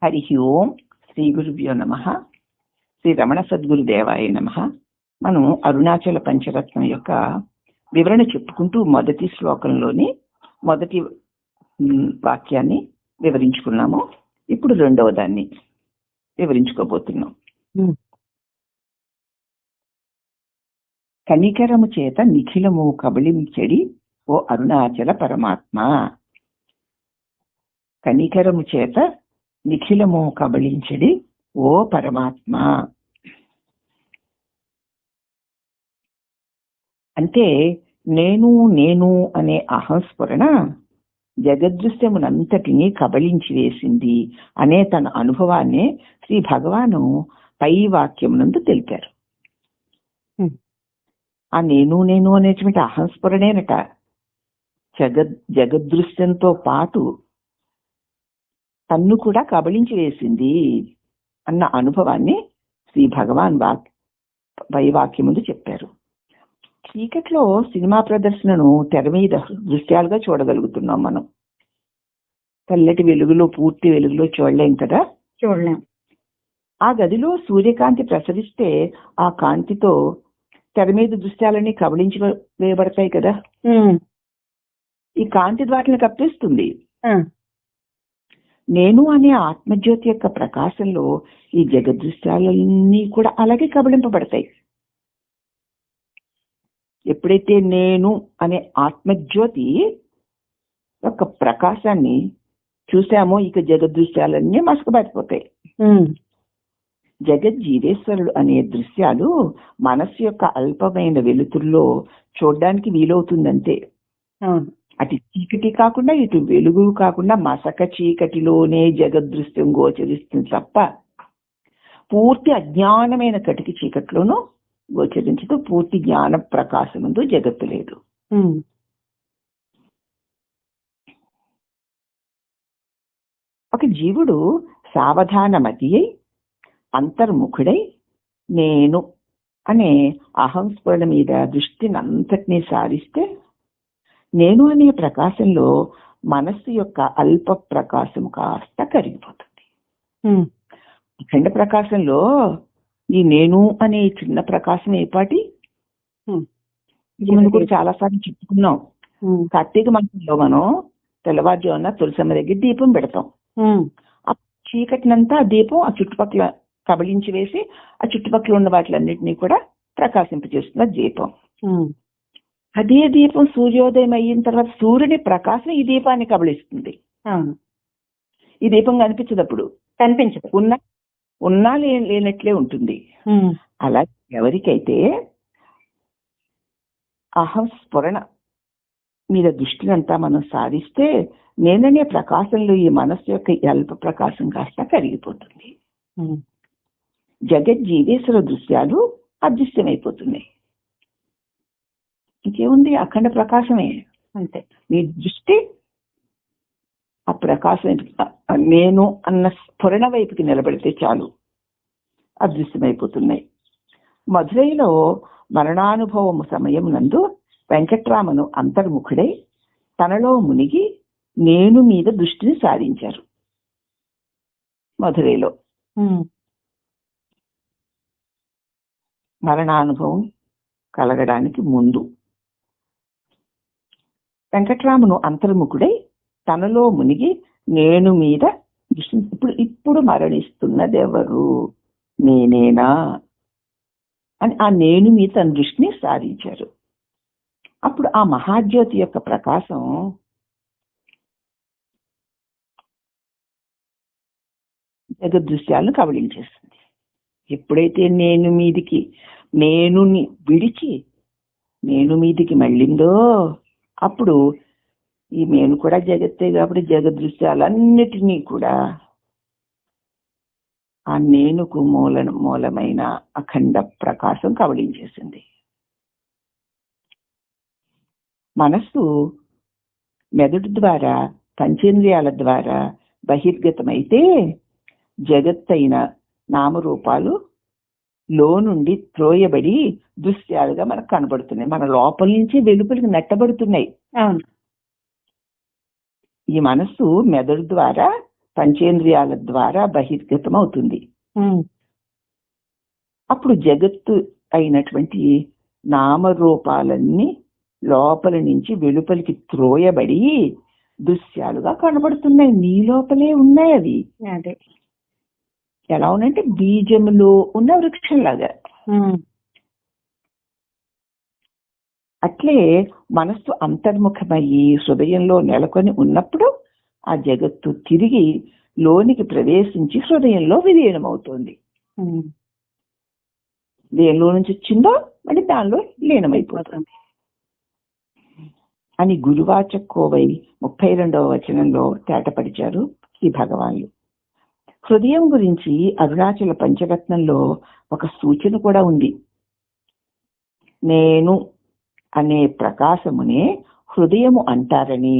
హరి ఓం శ్రీ గురుభ్యో నమః. శ్రీ రమణ సద్గురుదేవాయ నమః. మనం అరుణాచల పంచరత్నం యొక్క వివరణ చెప్పుకుంటూ మొదటి శ్లోకంలోని మొదటి వాక్యాన్ని వివరించుకున్నాము. ఇప్పుడు రెండవ దాన్ని వివరించుకోబోతున్నాం. కనికరము చేత నిఖిలము కబళించెడి ఓ అరుణాచల పరమాత్మ. కనికరము చేత నిఖిలము కబళించెడి ఓ పరమాత్మ అంటే నేను నేను అనే అహంస్ఫురణ జగదృశ్యమునంతటినీ కబళించి వేసింది అనే తన అనుభవాన్ని శ్రీ భగవాను పై వాక్యమునందు తెలిపారు. ఆ నేను నేను అనేటువంటి అహంస్ఫురణేనట జగదృశ్యంతో పాటు తన్ను కూడా కబళించి వేసింది అన్న అనుభవాన్ని శ్రీ భగవాన్ పై వాక్యం ముందు చెప్పారు. చీకట్లో సినిమా ప్రదర్శనను తెర మీద దృశ్యాలుగా చూడగలుగుతున్నాం. మనం తెల్లటి వెలుగులో పూర్తి వెలుగులో చూడలేం కదా, చూడలేం. ఆ గదిలో సూర్యకాంతి ప్రసరిస్తే ఆ కాంతితో తెర మీద దృశ్యాలన్నీ కబళించి వేయబడతాయి కదా. ఈ కాంతి వాటిని కప్పిస్తుంది. నేను అనే ఆత్మజ్యోతి యొక్క ప్రకాశంలో ఈ జగదృశ్యాలన్నీ కూడా అలాగే కబళింపబడతాయి. ఎప్పుడైతే నేను అనే ఆత్మజ్యోతి యొక్క ప్రకాశాన్ని చూసామో ఇక జగదృశ్యాలన్నీ మసకబారిపోతాయి. జగజ్జీవేశ్వరుడు అనే దృశ్యాలు మనస్సు యొక్క అల్పమైన వెలుతుల్లో చూడడానికి వీలవుతుందంతే. అటు చీకటి కాకుండా ఇటు వెలుగు కాకుండా మసక చీకటిలోనే జగదృశ్యం గోచరిస్తుంది తప్ప పూర్తి అజ్ఞానమైన కటికి చీకట్లోనూ గోచరించదు. పూర్తి జ్ఞాన ప్రకాశముందు జగత్తు లేదు. ఒక జీవుడు సావధానమతి అయి అంతర్ముఖుడై నేను అనే అహంస్ఫురణ మీద దృష్టిని అంతటినీ సారిస్తే నేను అనే ప్రకాశంలో మనస్సు యొక్క అల్ప ప్రకాశం కాస్త కరిగిపోతుంది. అఖండ ప్రకాశంలో ఈ నేను అనే చిన్న ప్రకాశం ఏపాటి ముందు కూడా చాలా సార్లు చెప్పుకున్నాం. కార్తీక మాసంలో మనం తెల్లవారుజామున తులసమ్మ దగ్గర దీపం పెడతాం. ఆ చీకటినంతా ఆ దీపం ఆ చుట్టుపక్కల కబళించి వేసి ఆ చుట్టుపక్కల ఉన్న వాటిలన్నింటినీ కూడా ప్రకాశింపజేస్తున్న దీపం. అదే దీపం సూర్యోదయం అయిన తర్వాత సూర్యుని ప్రకాశం ఈ దీపాన్ని కబళిస్తుంది. ఈ దీపం కనిపించదప్పుడు, కనిపించదు, ఉన్నా లేనట్లే ఉంటుంది. అలా ఎవరికైతే అహంస్ఫురణ మీద దృష్టినంతా మనం సాధిస్తే నేననే ప్రకాశంలో ఈ మనస్సు యొక్క అల్ప ప్రకాశం కాస్త కరిగిపోతుంది. జగజ్జీవేశ్వర దృశ్యాలు అదృశ్యమైపోతున్నాయి. ఇంకేముంది, అఖండ ప్రకాశమే అంతే. నీ దృష్టి ఆ ప్రకాశం నేను అన్న స్ఫురణ వైపుకి నిలబడితే చాలు, అదృశ్యమైపోతున్నాయి. మధురైలో మరణానుభవము సమయం నందు వెంకట్రామను అంతర్ముఖుడై తనలో మునిగి నేను మీద దృష్టిని సారించారు. మధురైలో మరణానుభవం కలగడానికి ముందు వెంకట్రామును అంతర్ముఖుడై తనలో మునిగి నేను మీద ఇప్పుడు మరణిస్తున్నది ఎవరు, నేనేనా అని ఆ నేను మీద తన దృష్టిని సారించారు. అప్పుడు ఆ మహాజ్యోతి యొక్క ప్రకాశం జగదృశ్యాలను కబళించేస్తుంది. ఎప్పుడైతే నేను విడిచి నేను మీదికి మళ్ళిందో అప్పుడు ఈ నేను కూడా జగత్తే కాబట్టి జగదృశ్యాలన్నిటినీ కూడా ఆ నేనుకు మూలమైన అఖండ ప్రకాశం కబళించేసింది. మనస్సు మెదడు ద్వారా పంచేంద్రియాల ద్వారా బహిర్గతమైతే జగత్తైన నామరూపాలు లో నుండి త్రోయబడి దృశ్యాలుగా మనకు కనబడుతున్నాయి. మన లోపల నుంచి వెలుపలికి నెట్టబడుతున్నాయి. ఈ మనస్సు మెదడు ద్వారా పంచేంద్రియాల ద్వారా బహిర్గతం అవుతుంది. అప్పుడు జగత్తు అయినటువంటి నామరూపాలన్నీ లోపల నుంచి వెలుపలికి త్రోయబడి దృశ్యాలుగా కనబడుతున్నాయి. నీ లోపలే ఉన్నాయి అవి. ఎలా ఉన్నాయంటే బీజములో ఉన్న వృక్షంలాగా. అట్లే మనస్సు అంతర్ముఖమయ్యి హృదయంలో నెలకొని ఉన్నప్పుడు ఆ జగత్తు తిరిగి లోనికి ప్రవేశించి హృదయంలో విలీనమవుతోంది. దేనిలో నుంచి వచ్చిందో మళ్ళీ దానిలో లీనమైపోతుంది అని గురువాచ కోవై 32వ వచనంలో తేటపరిచారు ఈ భగవాన్లు. హృదయం గురించి అరుణాచల పంచరత్నంలో ఒక సూచన కూడా ఉంది. నేను అనే ప్రకాశమునే హృదయము అంటారని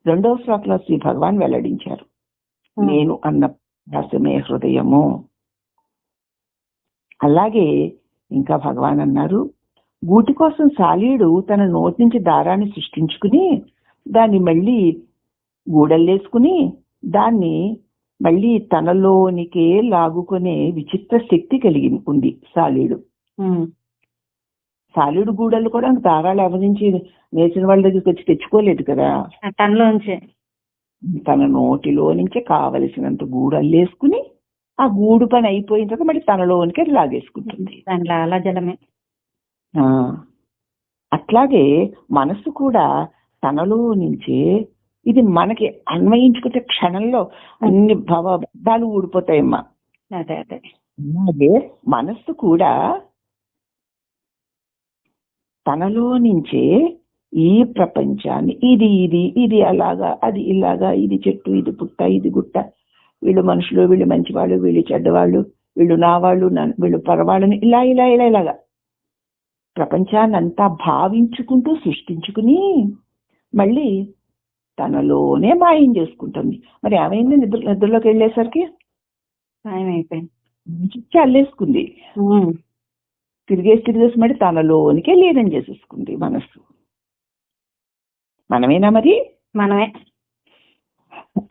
2వ శ్లోకంలో శ్రీ భగవాన్ వెల్లడించారు. నేను అన్న ప్రకాశమే హృదయము. అలాగే ఇంకా భగవాన్ అన్నారు, గూటి కోసం సాలీడు తన నోటి నుంచి దారాన్ని సృష్టించుకుని దాన్ని మళ్ళీ గూడల్లేసుకుని దాన్ని మళ్ళీ తనలోనికే లాగుకునే విచిత్ర శక్తి కలిగి ఉంది సాలీడు. సాలీడు గూడలు కూడా దారాలు ఎవరించి నేసిన వాళ్ళ దగ్గరికి వచ్చి తెచ్చుకోలేదు కదా, తనలోంచే తన నోటిలో నుంచే కావలసినంత గూడల్లేసుకుని ఆ గూడు పని అయిపోయిన తర్వాత మళ్ళీ తనలోనికి లాగేసుకుంటుంది. అలా జలమే. అట్లాగే మనసు కూడా తనలో నుంచే ఇది మనకి అన్వయించుకుంటే క్షణంలో అన్ని భావాలు ఊడిపోతాయమ్మా. అలాగే మనస్సు కూడా తనలో నుంచే ఈ ప్రపంచాన్ని ఇది ఇది ఇది అలాగా అది ఇలాగా, ఇది చెట్టు ఇది పుట్ట ఇది గుట్ట, వీళ్ళు మనుషులు వీళ్ళు మంచివాళ్ళు వీళ్ళు చెడ్డవాళ్ళు వీళ్ళు నా వాళ్ళు వీళ్ళు పరవాళ్ళని ఇలా ఇలా ఇలా ఇలాగా ప్రపంచాన్ని అంతా భావించుకుంటూ సృష్టించుకుని మళ్ళీ తనలోనే మాయం చేసుకుంటుంది. మరి ఏమైంది? నిద్రలోకి వెళ్ళేసరికి అల్లేసుకుంది. తిరిగేసి మరి తనలోనికే లీనం చేసేసుకుంది మనస్సు. మనమేనా మరి? మనమే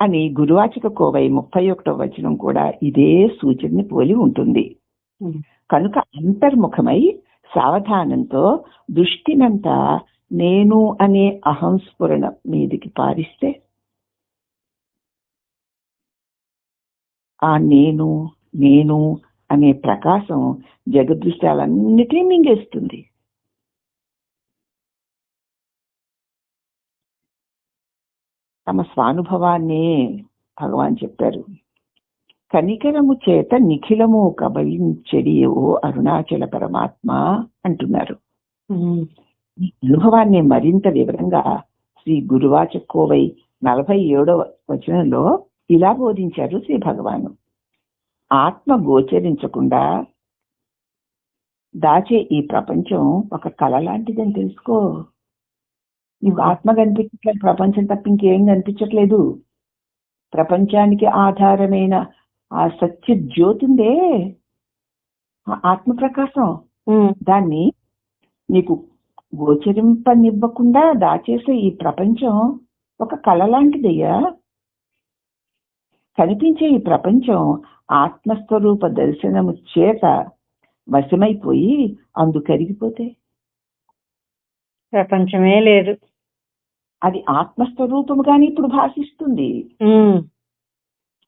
అని గురువాచక కోవై 31వ వచనం కూడా ఇదే సూచనని పోలి ఉంటుంది. కనుక అంతర్ముఖమై సావధానంతో దృష్టినంతా నేను అనే అహంస్ఫురణ మీదికి పారిస్తే ఆ నేను నేను అనే ప్రకాశం జగదృశ్యాలన్నిటినీ మింగేస్తుంది. తమ స్వానుభవాన్నే భగవాన్ చెప్పారు. కనికరము చేత నిఖిలము కబలించెడి ఓ అరుణాచల పరమాత్మ అంటున్నారు. ఈ అనుభవాన్ని మరింత వివరంగా శ్రీ గురువాచ కోవై 47వ వచనంలో ఇలా బోధించారు శ్రీ భగవాను. ఆత్మ గోచరించకుండా దాచే ఈ ప్రపంచం ఒక కళ లాంటిదని తెలుసుకో. నీకు ఆత్మ కనిపించట్లేదు, ప్రపంచం తప్ప ఇంకేం కనిపించట్లేదు. ప్రపంచానికి ఆధారమైన ఆ సత్య జ్యోతిందే ఆత్మ ప్రకాశం. దాన్ని నీకు గోచరింపనివ్వకుండా దాచేసే ఈ ప్రపంచం ఒక కళ లాంటిదయ్యా. కనిపించే ఈ ప్రపంచం ఆత్మస్వరూప దర్శనము చేత వశమైపోయి అందుకరిగిపోతే ప్రపంచమే లేదు. అది ఆత్మస్వరూపముగానే ఇప్పుడు భాషిస్తుంది.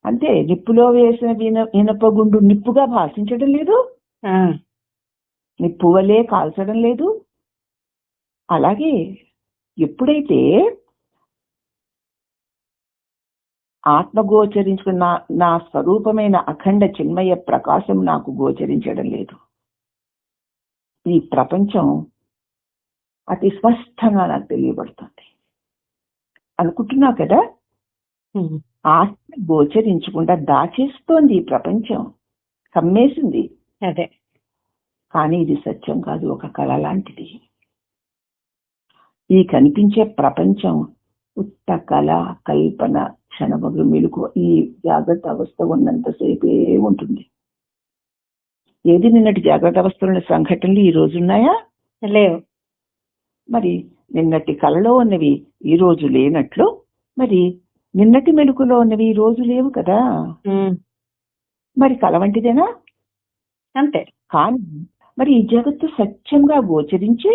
అంతే, నిప్పులో వేసిన ఇనపగుండు నిప్పుగా భాషించడం లేదు, నిప్పు వలే కాల్చడం లేదు. అలాగే ఎప్పుడైతే ఆత్మ గోచరించుకున్న నా స్వరూపమైన అఖండ చిన్మయ ప్రకాశం నాకు గోచరించడం లేదు, ఈ ప్రపంచం అతి స్పష్టంగా నాకు తెలియబడుతుంది అనుకుంటున్నావు కదా. ఆత్మ గోచరించకుండా దాచేస్తోంది ఈ ప్రపంచం, కమ్మేసింది. అదే, కానీ ఇది సత్యం కాదు, ఒక కళ లాంటిది. ఈ కనిపించే ప్రపంచం ఉత్త కళ, కల్పన, క్షణమగు మెలుకు. ఈ జాగ్రత్త అవస్థ ఉన్నంతసేపే ఉంటుంది. ఏది నిన్నటి జాగ్రత్త అవస్థలోని సంఘటనలు ఈ రోజు ఉన్నాయా? లేవు. మరి నిన్నటి కళలో ఉన్నవి ఈ రోజు లేనట్లు మరి నిన్నటి మెలుకులో ఉన్నవి ఈ రోజు లేవు కదా, మరి కల వంటిదేనా? అంతే. కానీ మరి ఈ జగత్తు సత్యంగా గోచరించి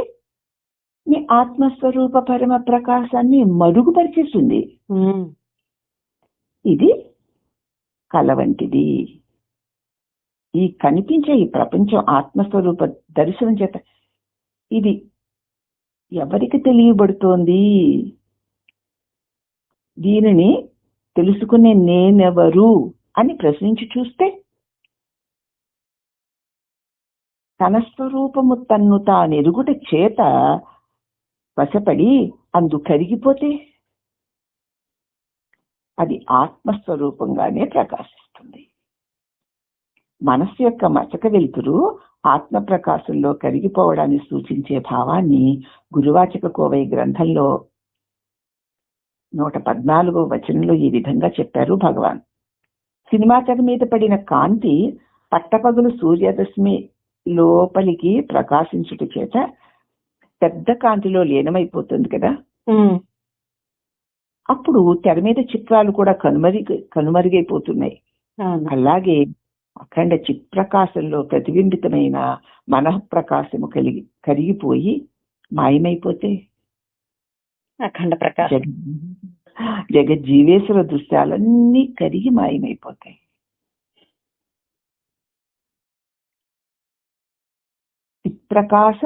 మీ ఆత్మస్వరూప పరమ ప్రకాశాన్ని మరుగుపరిచేస్తుంది. ఇది కల వంటిది. ఈ కనిపించే ఈ ప్రపంచం ఆత్మస్వరూప దర్శనం చేత ఇది ఎవరికి తెలియబడుతోంది? దీనిని తెలుసుకునే నేనెవరు అని ప్రశ్నించి చూస్తే తన స్వరూపము తన్ను తానెరుగుట చేత వశపడి అందు కరిగిపోతే అది ఆత్మస్వరూపంగానే ప్రకాశిస్తుంది. మనస్సు యొక్క మచక వెలుతురు ఆత్మ ప్రకాశంలో కరిగిపోవడాన్ని సూచించే భావాన్ని గురువాచక కోవై గ్రంథంలో 114వ వచనంలో ఈ విధంగా చెప్పారు భగవాన్. సినిమా తెర మీద పడిన కాంతి పట్టపగలు సూర్యరశ్మి లోపలికి ప్రకాశించుట చేత పెద్ద కాంతిలో లీనమైపోతుంది కదా. అప్పుడు తెర మీద చిత్రాలు కూడా కనుమరుగైపోతున్నాయి. అలాగే అఖండ చిత్ప్రకాశంలో ప్రతిబింబితమైన మనఃప్రకాశము కరిగిపోయి మాయమైపోతే అఖండ ప్రకాశం జగజ్జీవేశ్వర దృశ్యాలన్నీ కరిగి మాయమైపోతాయి. చిత్ప్రకాశ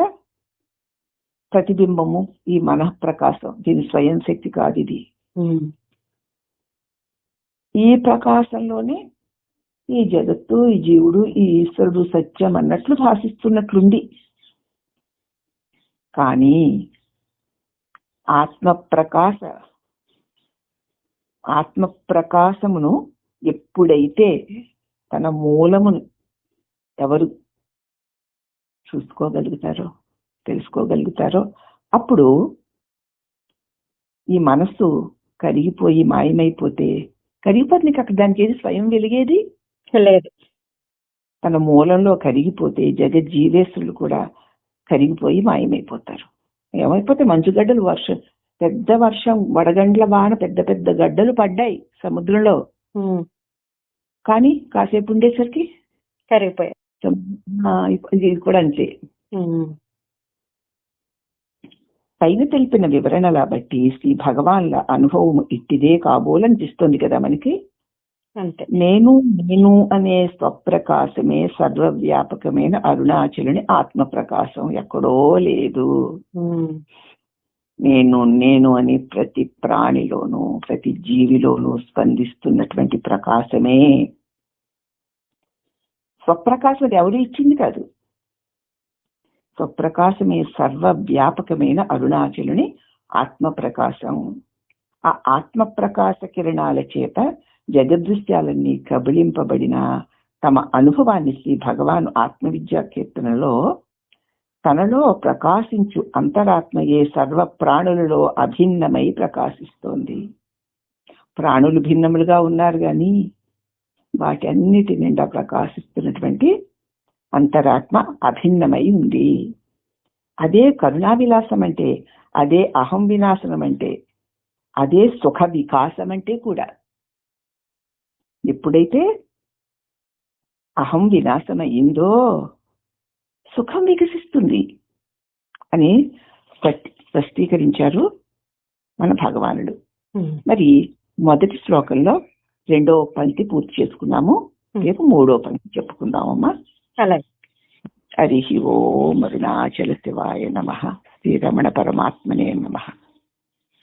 ప్రతిబింబము ఈ మనఃప్రకాశం, దీని స్వయం శక్తి కాదు ఇది. ఈ ప్రకాశంలోనే ఈ జగత్తు, ఈ జీవుడు, ఈ ఈశ్వరుడు సత్యం అన్నట్లు భాషిస్తున్నట్లుంది. కానీ ఆత్మప్రకాశమును ఎప్పుడైతే తన మూలమును ఎవరు చూసుకోగలుగుతారో, తెలుసుకోగలుగుతారో అప్పుడు ఈ మనస్సు కరిగిపోయి మాయమైపోతే కరిగిపోతుంది. అక్కడ దానికి ఏది స్వయం వెలిగేది లేదు. తన మూలంలో కరిగిపోతే జగజ్జీవేశ్వరులు కూడా కరిగిపోయి మాయమైపోతారు. ఏమైపోతే మంచుగడ్డలు పెద్ద వర్షం వడగండ్ల వాన పెద్ద పెద్ద గడ్డలు పడ్డాయి సముద్రంలో. కానీ కాసేపు ఉండేసరికి కరిగిపోయాయి. ఇది కూడా అంతే. పైన తెలిపిన వివరణల బట్టి శ్రీ భగవాన్ల అనుభవం ఇట్టిదే కాబోలనిపిస్తుంది కదా మనకి. నేను అనే స్వప్రకాశమే సర్వవ్యాపకమైన అరుణాచలుని ఆత్మ ప్రకాశం, ఎక్కడో లేదు. నేను అని ప్రతి ప్రాణిలోనూ ప్రతి జీవిలోనూ స్పందిస్తున్నటువంటి ప్రకాశమే. స్వప్రకాశం అది ఎవరు ఇచ్చింది కాదు. స్వప్రకాశమే సర్వవ్యాపకమైన అరుణాచలుని ఆత్మ ప్రకాశం. ఆ ఆత్మ ప్రకాశ కిరణాల చేత జగదృశ్యాలన్నీ కబళింపబడిన తమ అనుభవాన్ని శ్రీ భగవాన్ ఆత్మవిద్యా కీర్తనలో తనలో ప్రకాశించు అంతరాత్మయే సర్వ ప్రాణులలో అభిన్నమై ప్రకాశిస్తోంది. ప్రాణులు భిన్నములుగా ఉన్నారు కానీ వాటి అన్నిటి నిండా ప్రకాశిస్తున్నటువంటి అంతరాత్మ అభిన్నమై ఉంది. అదే కరుణా విలాసం అంటే, అదే అహం వినాశనం అంటే, అదే సుఖ వికాసం అంటే కూడా. ఎప్పుడైతే అహం వినాశమయ్యిందో సుఖం వికసిస్తుంది అని స్పష్టీకరించారు మన భగవానుడు. మరి మొదటి శ్లోకంలో 2వ పంక్తి పూర్తి చేసుకున్నాము. రేపు 3వ పంక్తి చెప్పుకుందామమ్మా. అలాగే. హరి ఓం అరుణాచల శివాయ నమః. శ్రీరమణ పరమాత్మనే నమః.